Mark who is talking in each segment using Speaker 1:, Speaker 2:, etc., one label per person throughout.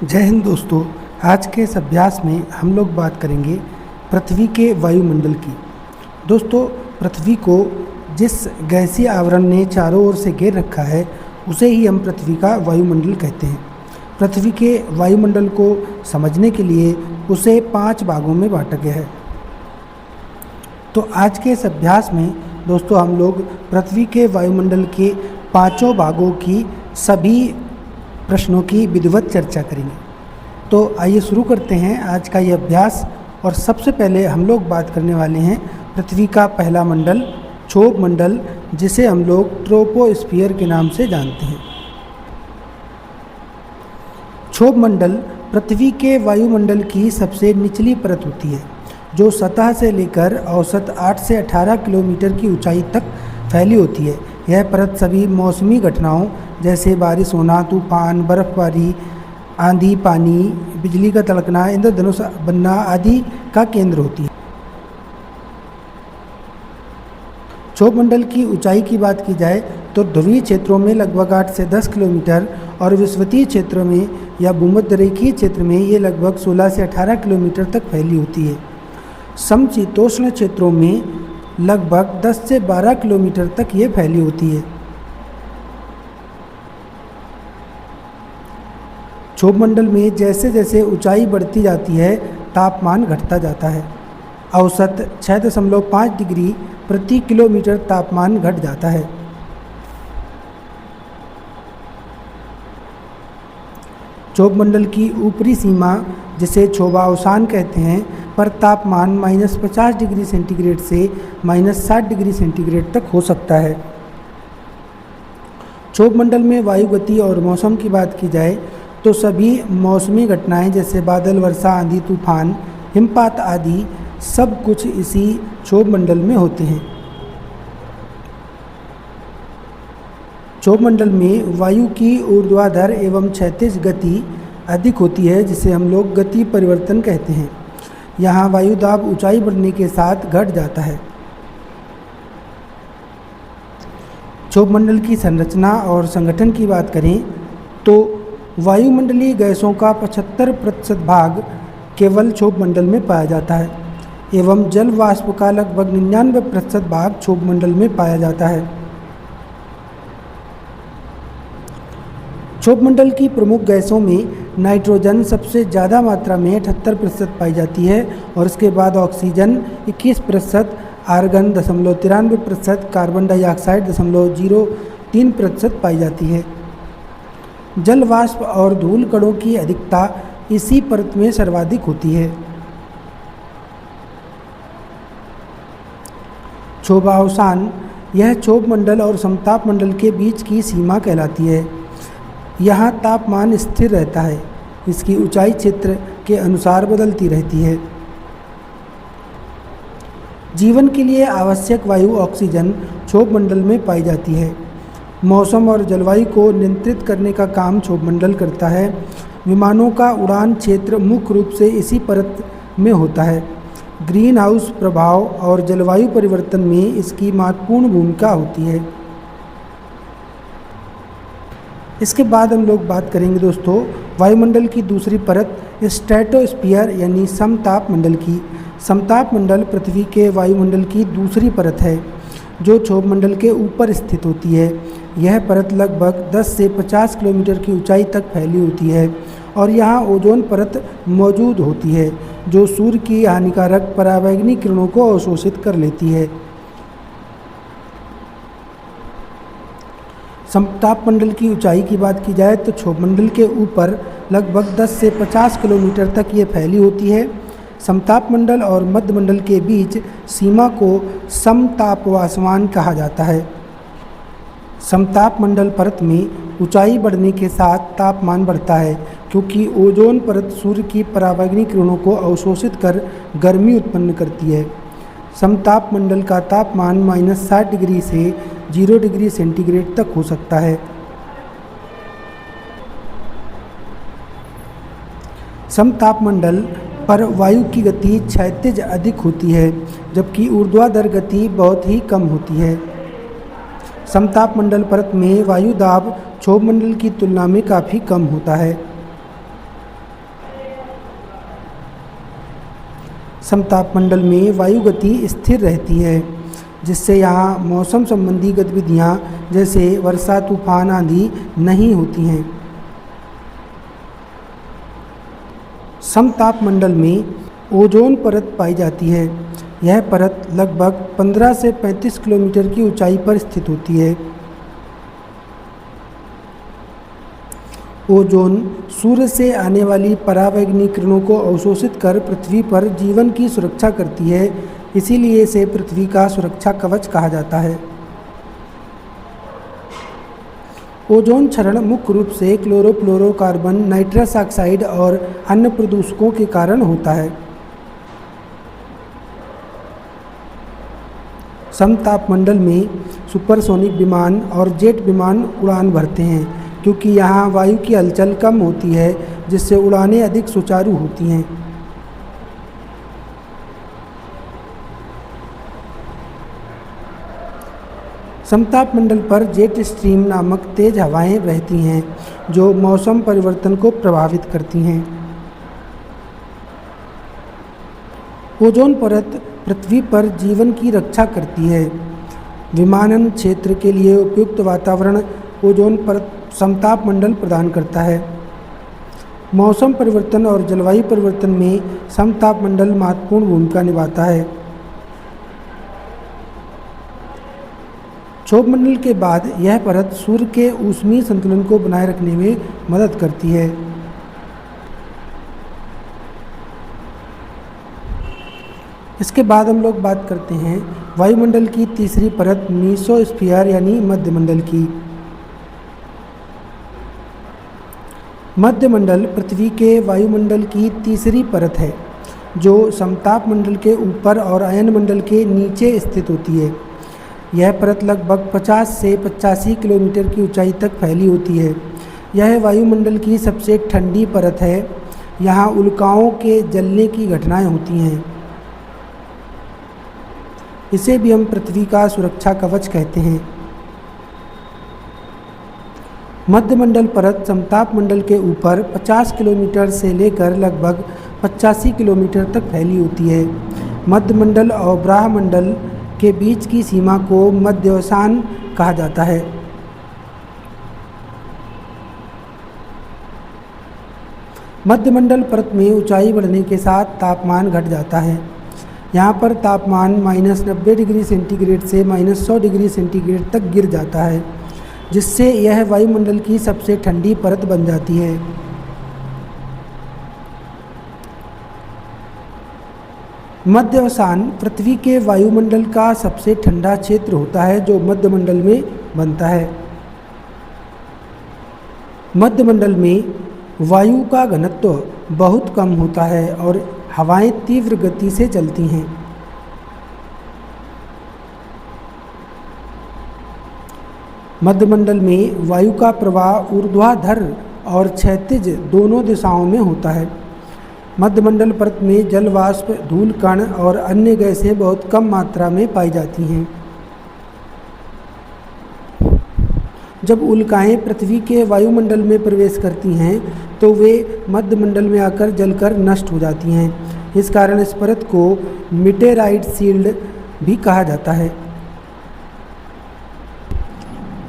Speaker 1: जय हिंद दोस्तों। आज के इस अभ्यास में हम लोग बात करेंगे पृथ्वी के वायुमंडल की। दोस्तों, पृथ्वी को जिस गैसीय आवरण ने चारों ओर से घेर रखा है उसे ही हम पृथ्वी का वायुमंडल कहते हैं। पृथ्वी के वायुमंडल को समझने के लिए उसे 5 भागों में बांटा गया है। तो आज के इस अभ्यास में दोस्तों हम लोग पृथ्वी के वायुमंडल के 5 भागों की सभी प्रश्नों की विधिवत चर्चा करेंगे। तो आइए शुरू करते हैं आज का ये अभ्यास। और सबसे पहले हम लोग बात करने वाले हैं पृथ्वी का पहला मंडल, क्षोभ मंडल, जिसे हम लोग ट्रोपोस्फियर के नाम से जानते हैं। क्षोभ मंडल पृथ्वी के वायुमंडल की सबसे निचली परत होती है, जो सतह से लेकर औसत 8 से 18 किलोमीटर की ऊंचाई तक फैली होती है। यह परत सभी मौसमी घटनाओं जैसे बारिश होना, तूफान, बर्फबारी, आंधी, पानी, बिजली का तड़कना, इंद्रधनुष बनना आदि का केंद्र होती है। क्षोभ मंडल की ऊंचाई की बात की जाए तो ध्रुवीय क्षेत्रों में लगभग 8 से 10 किलोमीटर और विषुवतीय क्षेत्रों में या भूमध्यरेखीय क्षेत्र में ये लगभग 16 से 18 किलोमीटर तक फैली होती है। समशीतोष्ण क्षेत्रों में लगभग 10 से 12 किलोमीटर तक ये फैली होती है। क्षोभ मंडल में जैसे जैसे ऊंचाई बढ़ती जाती है तापमान घटता जाता है। औसत 6.5 डिग्री प्रति किलोमीटर तापमान घट जाता है। क्षोभ मंडल की ऊपरी सीमा, जिसे क्षोभावसान कहते हैं, पर तापमान -50 डिग्री सेंटीग्रेड से -60 डिग्री सेंटीग्रेड तक हो सकता है। क्षोभ मंडल में वायु गति और मौसम की बात की जाए तो सभी मौसमी घटनाएं जैसे बादल, वर्षा, आंधी, तूफान, हिमपात आदि सब कुछ इसी क्षोभ मंडल में होते हैं। क्षोभ मंडल में वायु की ऊर्ध्वाधर एवं क्षैतिज गति अधिक होती है, जिसे हम लोग गति परिवर्तन कहते हैं। यहाँ वायु दाब ऊंचाई बढ़ने के साथ घट जाता है। क्षोभ मंडल की संरचना और संगठन की बात करें तो वायुमंडलीय गैसों का 75% भाग केवल क्षोभ मंडल में पाया जाता है एवं जल वाष्प का लगभग 99% भाग क्षोभ मंडल में पाया जाता है। क्षोभ मंडल की प्रमुख गैसों में नाइट्रोजन सबसे ज़्यादा मात्रा में 78% पाई जाती है और इसके बाद ऑक्सीजन 21%, आर्गन 0.93%, कार्बन डाइऑक्साइड 0.03% पाई जाती है। जल वाष्प और धूल कणों की अधिकता इसी परत में सर्वाधिक होती है। क्षोभावसान, यह क्षोभ मंडल और समताप मंडल के बीच की सीमा कहलाती है। यहाँ तापमान स्थिर रहता है। इसकी ऊंचाई क्षेत्र के अनुसार बदलती रहती है। जीवन के लिए आवश्यक वायु ऑक्सीजन क्षोभ मंडल में पाई जाती है। मौसम और जलवायु को नियंत्रित करने का काम क्षोभ मंडल करता है। विमानों का उड़ान क्षेत्र मुख्य रूप से इसी परत में होता है। ग्रीन हाउस प्रभाव और जलवायु परिवर्तन में इसकी महत्वपूर्ण भूमिका होती है। इसके बाद हम लोग बात करेंगे दोस्तों वायुमंडल की दूसरी परत स्ट्रेटोस्फीयर यानी समताप मंडल की। समताप मंडल पृथ्वी के वायुमंडल की दूसरी परत है जो क्षोभ मंडल के ऊपर स्थित होती है। यह परत लगभग 10 से 50 किलोमीटर की ऊंचाई तक फैली होती है और यहाँ ओजोन परत मौजूद होती है जो सूर्य की हानिकारक पराबैंगनी किरणों को अवशोषित कर लेती है। समताप मंडल की ऊंचाई की बात की जाए तो क्षोभ मंडल के ऊपर लगभग 10 से 50 किलोमीटर तक ये फैली होती है। समताप मंडल और मध्य मंडल के बीच सीमा को समतापवासमान कहा जाता है। समताप मंडल परत में ऊंचाई बढ़ने के साथ तापमान बढ़ता है क्योंकि ओजोन परत सूर्य की पराबैंगनी किरणों को अवशोषित कर गर्मी उत्पन्न करती है। समताप मंडल का तापमान -60 डिग्री से 0 डिग्री सेंटीग्रेड तक हो सकता है। समताप मंडल पर वायु की गति क्षैतिज अधिक होती है जबकि ऊर्ध्वाधर गति बहुत ही कम होती है। समताप मंडल परत में वायु दाब क्षोभ मंडल की तुलना में काफ़ी कम होता है। समताप मंडल में वायु गति स्थिर रहती है, जिससे यहाँ मौसम संबंधी गतिविधियाँ जैसे वर्षा, तूफान आदि नहीं होती हैं। समताप मंडल में ओजोन परत पाई जाती है। यह परत लगभग 15 से 35 किलोमीटर की ऊंचाई पर स्थित होती है। ओजोन सूर्य से आने वाली परावैंगनी किरणों को अवशोषित कर पृथ्वी पर जीवन की सुरक्षा करती है, इसीलिए इसे पृथ्वी का सुरक्षा कवच कहा जाता है। ओजोन क्षरण मुख्य रूप से क्लोरोफ्लोरोकार्बन, नाइट्रस ऑक्साइड और अन्य प्रदूषकों के कारण होता है। समताप मंडल में सुपरसोनिक विमान और जेट विमान उड़ान भरते हैं, क्योंकि यहाँ वायु की हलचल कम होती है, जिससे उड़ानें अधिक सुचारू होती हैं। समताप मंडल पर जेट स्ट्रीम नामक तेज हवाएं बहती हैं, जो मौसम परिवर्तन को प्रभावित करती हैं। ओजोन परत पृथ्वी पर जीवन की रक्षा करती है। विमानन क्षेत्र के लिए उपयुक्त वातावरण ओजोन परत समताप मंडल प्रदान करता है। मौसम परिवर्तन और जलवायु परिवर्तन में समताप मंडल महत्वपूर्ण भूमिका निभाता है। क्षोभ मंडल के बाद यह परत सूर्य के ऊष्मीय संतुलन को बनाए रखने में मदद करती है। इसके बाद हम लोग बात करते हैं वायुमंडल की तीसरी परत मीसोस्फीयर यानी मध्यमंडल की। मध्यमंडल पृथ्वी के वायुमंडल की तीसरी परत है, जो समताप मंडल के ऊपर और अयन मंडल के नीचे स्थित होती है। यह परत लगभग 50 से 85 किलोमीटर की ऊंचाई तक फैली होती है। यह वायुमंडल की सबसे ठंडी परत है। यहाँ उल्काओं के जलने की घटनाएं होती हैं। इसे भी हम पृथ्वी का सुरक्षा कवच कहते हैं। मध्यमंडल परत समताप मंडल के ऊपर 50 किलोमीटर से लेकर लगभग 85 किलोमीटर तक फैली होती है। मध्यमंडल और ब्रह्मंडल के बीच की सीमा को मध्यवसान कहा जाता है। मध्यमंडल परत में ऊंचाई बढ़ने के साथ तापमान घट जाता है। यहाँ पर तापमान -90 डिग्री सेंटीग्रेड से -100 डिग्री सेंटीग्रेड तक गिर जाता है, जिससे यह वायुमंडल की सबसे ठंडी परत बन जाती है। मध्यवसान पृथ्वी के वायुमंडल का सबसे ठंडा क्षेत्र होता है, जो मध्यमंडल में बनता है। मध्यमंडल में वायु का घनत्व बहुत कम होता है और हवाएं तीव्र गति से चलती हैं। मध्यमंडल में वायु का प्रवाह ऊर्ध्वाधर और क्षैतिज दोनों दिशाओं में होता है। मध्यमंडल परत में जल वाष्प, धूल कण और अन्य गैसें बहुत कम मात्रा में पाई जाती हैं। जब उल्काएं पृथ्वी के वायुमंडल में प्रवेश करती हैं तो वे मध्यमंडल में आकर जलकर नष्ट हो जाती हैं। इस कारण इस परत को मीटेराइट शील्ड भी कहा जाता है।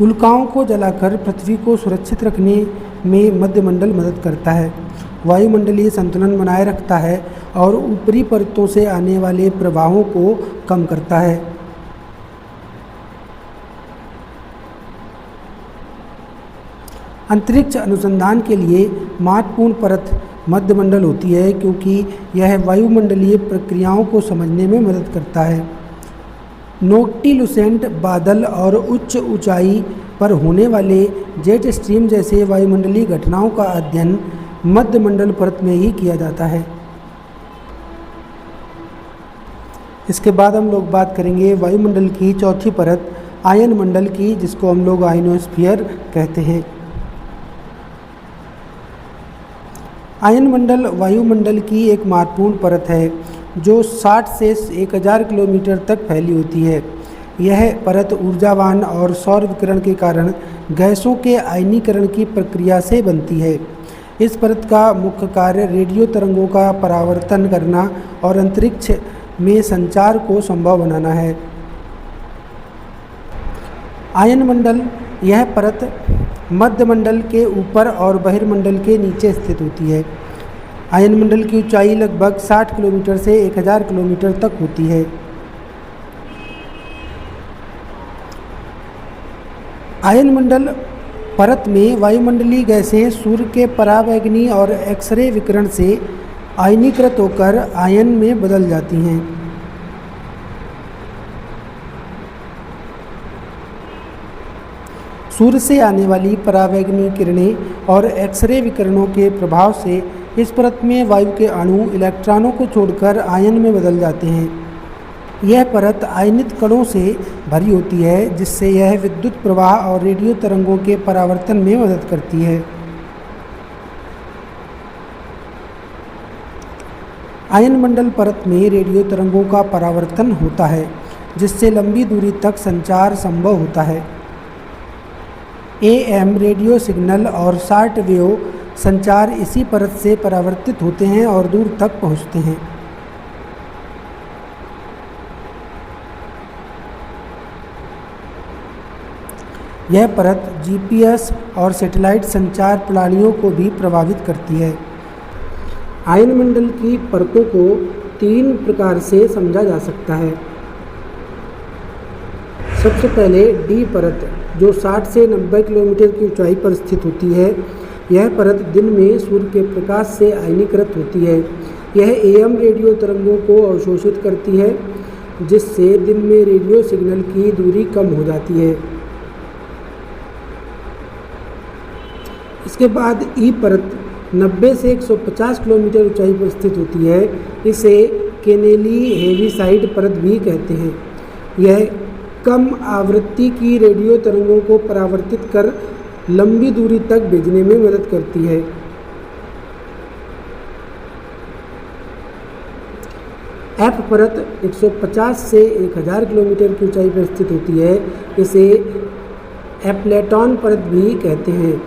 Speaker 1: उल्काओं को जलाकर पृथ्वी को सुरक्षित रखने में मध्यमंडल मदद करता है। वायुमंडलीय संतुलन बनाए रखता है और ऊपरी परतों से आने वाले प्रभावों को कम करता है। अंतरिक्ष अनुसंधान के लिए महत्वपूर्ण परत मध्यमंडल होती है, क्योंकि यह वायुमंडलीय प्रक्रियाओं को समझने में मदद करता है। नोक्टिलुसेंट बादल और उच्च ऊंचाई पर होने वाले जेट स्ट्रीम जैसे वायुमंडलीय घटनाओं का अध्ययन मध्यमंडल परत में ही किया जाता है। इसके बाद हम लोग बात करेंगे वायुमंडल की चौथी परत आयन मंडल की, जिसको हम लोग आयनोस्फीयर कहते हैं। आयन मंडल वायुमंडल की एक महत्वपूर्ण परत है, जो 60 से 1000 किलोमीटर तक फैली होती है। यह परत ऊर्जावान और सौर विकिरण के कारण गैसों के आयनीकरण की प्रक्रिया से बनती है। इस परत का मुख्य कार्य रेडियो तरंगों का परावर्तन करना और अंतरिक्ष में संचार को संभव बनाना है। आयनमंडल, यह परत मध्यमंडल के ऊपर और बहिर्मंडल के नीचे स्थित होती है। आयनमंडल की ऊंचाई लगभग 60 किलोमीटर से 1000 किलोमीटर तक होती है। आयनमंडल परत में वायुमंडलीय गैसें सूर्य के परावैगनी और एक्सरे विकिरण से आयनीकृत होकर आयन में बदल जाती हैं। सूर्य से आने वाली परावैगनी किरणें और एक्सरे विकिरणों के प्रभाव से इस परत में वायु के अणु इलेक्ट्रॉनों को छोड़कर आयन में बदल जाते हैं। यह परत आयनित कणों से भरी होती है, जिससे यह विद्युत प्रवाह और रेडियो तरंगों के परावर्तन में मदद करती है। आयनमंडल परत में रेडियो तरंगों का परावर्तन होता है, जिससे लंबी दूरी तक संचार संभव होता है। AM रेडियो सिग्नल और शॉर्ट वेव संचार इसी परत से परावर्तित होते हैं और दूर तक पहुंचते हैं। यह परत GPS और सैटेलाइट संचार प्रणालियों को भी प्रभावित करती है। आयनमंडल की परतों को 3 प्रकार से समझा जा सकता है। सबसे पहले D परत, जो 60 से 90 किलोमीटर की ऊंचाई पर स्थित होती है। यह परत दिन में सूर्य के प्रकाश से आयनीकृत होती है। यह AM रेडियो तरंगों को अवशोषित करती है, जिससे दिन में रेडियो सिग्नल की दूरी कम हो जाती है। इसके बाद E परत 90 से 150 किलोमीटर ऊंचाई पर स्थित होती है। इसे केनेली हेविसाइड परत भी कहते हैं। यह कम आवृत्ति की रेडियो तरंगों को परावर्तित कर लंबी दूरी तक भेजने में मदद करती है। F परत 150 से 1000 किलोमीटर की ऊंचाई पर स्थित होती है। इसे एप्लेटॉन परत भी कहते हैं।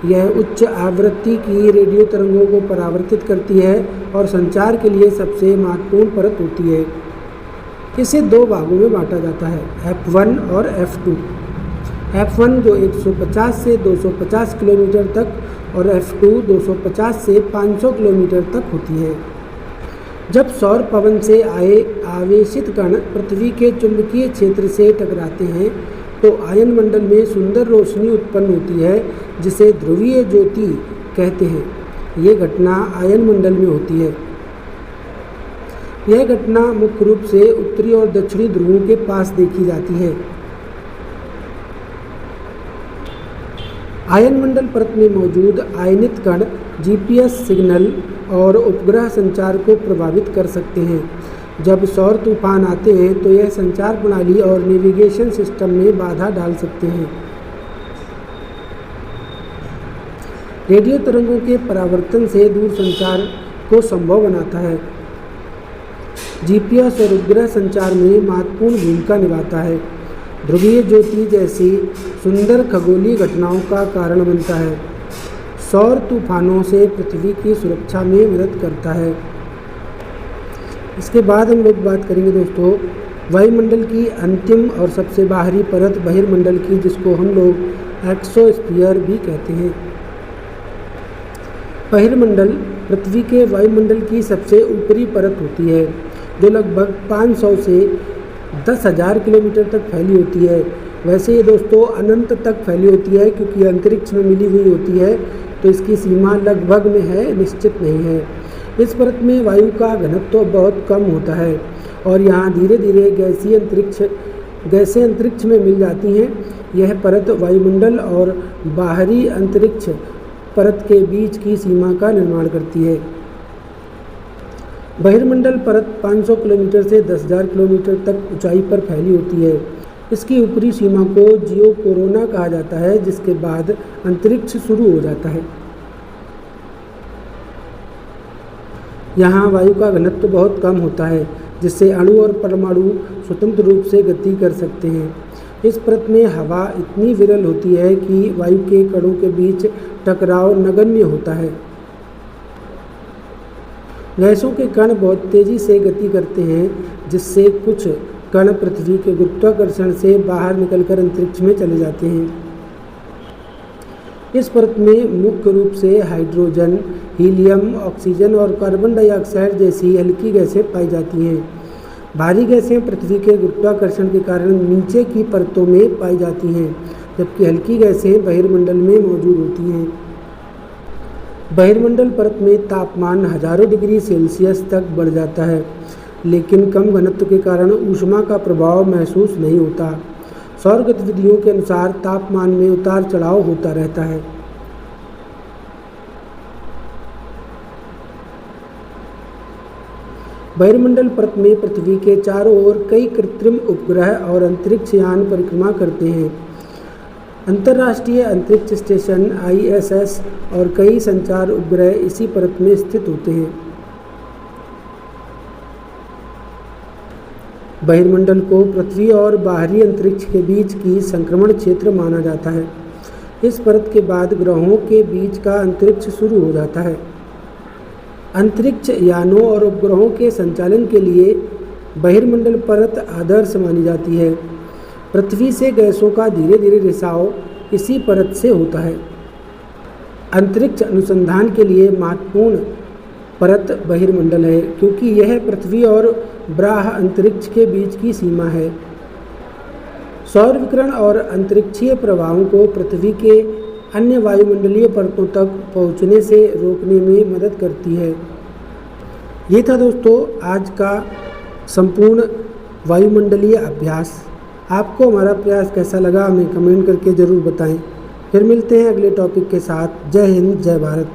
Speaker 1: यह उच्च आवृत्ति की रेडियो तरंगों को परावर्तित करती है और संचार के लिए सबसे महत्वपूर्ण परत होती है। इसे 2 भागों में बांटा जाता है, F1 और F2। F1 जो 150 से 250 किलोमीटर तक और F2 250 से 500 किलोमीटर तक होती है। जब सौर पवन से आए आवेशित कण पृथ्वी के चुंबकीय क्षेत्र से टकराते हैं तो आयनमंडल में सुंदर रोशनी उत्पन्न होती है, जिसे ध्रुवीय ज्योति कहते हैं। ये घटना आयनमंडल में होती है। यह घटना मुख्य रूप से उत्तरी और दक्षिणी ध्रुवों के पास देखी जाती है। आयनमंडल परत में मौजूद आयनित कण GPS सिग्नल और उपग्रह संचार को प्रभावित कर सकते हैं। जब सौर तूफान आते हैं तो यह संचार प्रणाली और नेविगेशन सिस्टम में बाधा डाल सकते हैं। रेडियो तरंगों के परावर्तन से दूर संचार को संभव बनाता है। GPS और उपग्रह संचार में महत्वपूर्ण भूमिका निभाता है। ध्रुवीय ज्योति जैसी सुंदर खगोलीय घटनाओं का कारण बनता है। सौर तूफानों से पृथ्वी की सुरक्षा में मदद करता है। इसके बाद हम लोग बात करेंगे दोस्तों वायुमंडल की अंतिम और सबसे बाहरी परत बहिर्मंडल की, जिसको हम लोग एक्सोस्फीयर भी कहते हैं। बहिर्मंडल पृथ्वी के वायुमंडल की सबसे ऊपरी परत होती है, जो लगभग 500 से 10,000 किलोमीटर तक फैली होती है। वैसे ये दोस्तों अनंत तक फैली होती है, क्योंकि अंतरिक्ष में मिली हुई होती है, तो इसकी सीमा लगभग में है, निश्चित नहीं है। इस परत में वायु का घनत्व बहुत कम होता है और यहाँ धीरे धीरे गैसें अंतरिक्ष में मिल जाती हैं। यह परत वायुमंडल और बाहरी अंतरिक्ष परत के बीच की सीमा का निर्माण करती है। बहिर्मंडल परत 500 किलोमीटर से 10,000 किलोमीटर तक ऊंचाई पर फैली होती है। इसकी ऊपरी सीमा को जियो कोरोना कहा जाता है, जिसके बाद अंतरिक्ष शुरू हो जाता है। यहाँ वायु का घनत्व बहुत कम होता है, जिससे अणु और परमाणु स्वतंत्र रूप से गति कर सकते हैं। इस परत में हवा इतनी विरल होती है कि वायु के कणों के बीच टकराव नगण्य होता है। गैसों के कण बहुत तेजी से गति करते हैं, जिससे कुछ कण पृथ्वी के गुरुत्वाकर्षण से बाहर निकलकर अंतरिक्ष में चले जाते हैं। इस परत में मुख्य रूप से हाइड्रोजन, हीलियम, ऑक्सीजन और कार्बन डाइऑक्साइड जैसी हल्की गैसें पाई जाती हैं। भारी गैसें पृथ्वी के गुरुत्वाकर्षण के कारण नीचे की परतों में पाई जाती हैं, जबकि हल्की गैसें बहिर्मंडल में मौजूद होती हैं। बहिर्मंडल परत में तापमान हजारों डिग्री सेल्सियस तक बढ़ जाता है, लेकिन कम घनत्व के कारण ऊष्मा का प्रभाव महसूस नहीं होता। सौर गतिविधियों के अनुसार तापमान में उतार चढ़ाव होता रहता है। बहिर्मंडल परत में पृथ्वी के चारों ओर कई कृत्रिम उपग्रह और अंतरिक्ष यान परिक्रमा करते हैं। अंतर्राष्ट्रीय अंतरिक्ष स्टेशन ISS और कई संचार उपग्रह इसी परत में स्थित होते हैं। बहिर्मंडल को पृथ्वी और बाहरी अंतरिक्ष के बीच की संक्रमण क्षेत्र माना जाता है। इस परत के बाद ग्रहों के बीच का अंतरिक्ष शुरू हो जाता है। अंतरिक्ष यानों और उपग्रहों के संचालन के लिए बहिर्मंडल परत आदर्श मानी जाती है। पृथ्वी से गैसों का धीरे धीरे रिसाव इसी परत से होता है। अंतरिक्ष अनुसंधान के लिए महत्वपूर्ण परत बहिर्मंडल है, क्योंकि यह पृथ्वी और बाह्य अंतरिक्ष के बीच की सीमा है। सौर विकिरण और अंतरिक्षीय प्रभावों को पृथ्वी के अन्य वायुमंडलीय परतों तक पहुंचने से रोकने में मदद करती है। ये था दोस्तों आज का संपूर्ण वायुमंडलीय अभ्यास। आपको हमारा प्रयास कैसा लगा हमें कमेंट करके ज़रूर बताएं। फिर मिलते हैं अगले टॉपिक के साथ। जय हिंद, जय भारत।